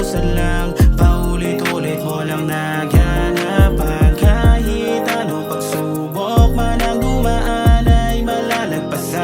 kikilusan lang, paulit-ulit mo lang naghanapan. Kahit anong pagsubok man ang dumaan ay malalagpasan.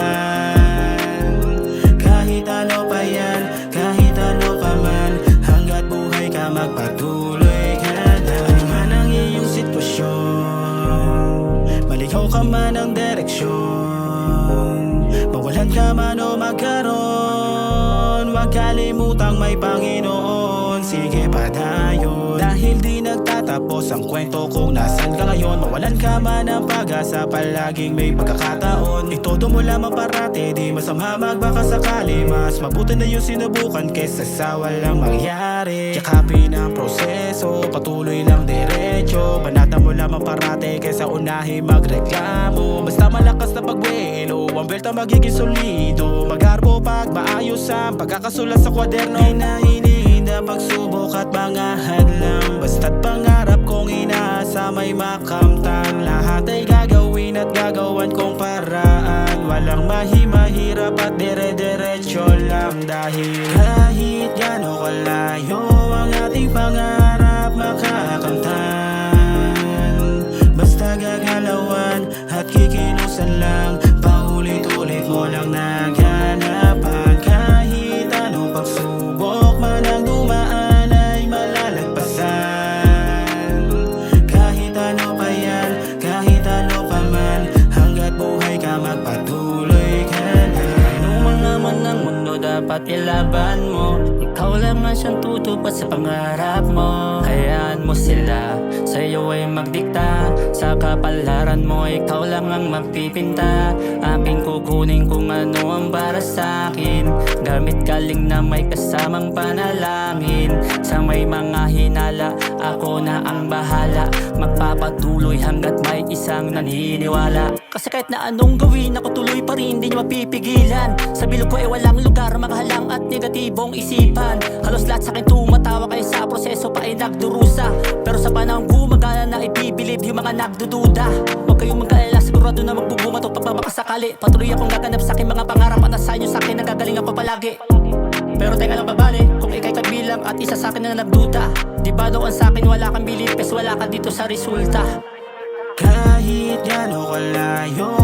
Kahit ano pa yan, kahit ano pa man, hanggat buhay ka magpatuloy ka lang. Ano man ang iyong sitwasyon, maligaw ka man ang direksyon, mawalan ka man o magkaroon, huwag kalimutang may Panginoon. Sige padayon, dahil di nagtatapos ang kwento kung nasan ka ngayon. Mawalan ka man ng pag-asa, palaging may pagkakataon. Itodo mo lamang parati, di masama magbaka sakali. Mas mabuti na yung sinubukan kesa sa walang mangyari. Yakapin ang proseso, patuloy lang diretso. Banatan mo lamang parati kesa unahin magreklamo. Basta malakas na pagwelo, ang belta magiging solido. Magharbo pag maayos ang pagkakasulat sa kwaderno. Di na hinihinda pagsubok at mga hadlang, basta't pangarap kong inaasa may makamtan. Lahat ay gagawin at gagawan kong paraan. Walang mahirap at dire-diretso lang. Dahil kahit gaano kalayo ang ating pangarap makakamtan, basta gagalawan at kikilusan lang, paulit-ulit mo lang naghanapan. Kahit anong pagsubok man ang dumaan ay malalagpasan. Kahit ano pa yan, kahit ano pa man, hanggat buhay ka magpatuloy ka lang. Anong mga man ng mundo dapat ilaban mo, ikaw lang ang siyang tutupad sa pangarap mo. Hayaan mo sila, sa'yo ay magdikta. Sa kapalaran mo, ikaw lang ang magpipinta. Aking kukunin kung ano ang para sa'kin, gamit galing na may kasamang panalangin. Sa may mga hinala, ako na ang bahala. Magpapatuloy hanggat may isang naniniwala. Kasi kahit na anong gawin, ako tuloy pa rin, di niya mapipigilan. Sa bilog ko ay walang lugar, makahalang at negatibong isipan. Halos lahat sa akin tumatawa, kaya sa proseso pa ay nagdurusa. Pero sa panahong gumagana na ibibilib yung mga nagdududa. Huwag kayong magkaala, sigurado na magbubumato pag makasakali. Patuloy akong gaganap sa aking mga pangarap at asahan nyo sa akin, nagagalingan pa palagi. Pero teka lang babali, kung ikay kabilang at isa sa akin na nagduda, di ba doon sa akin wala kang bilib, pes wala ka dito sa resulta. Kahit gaano kalayo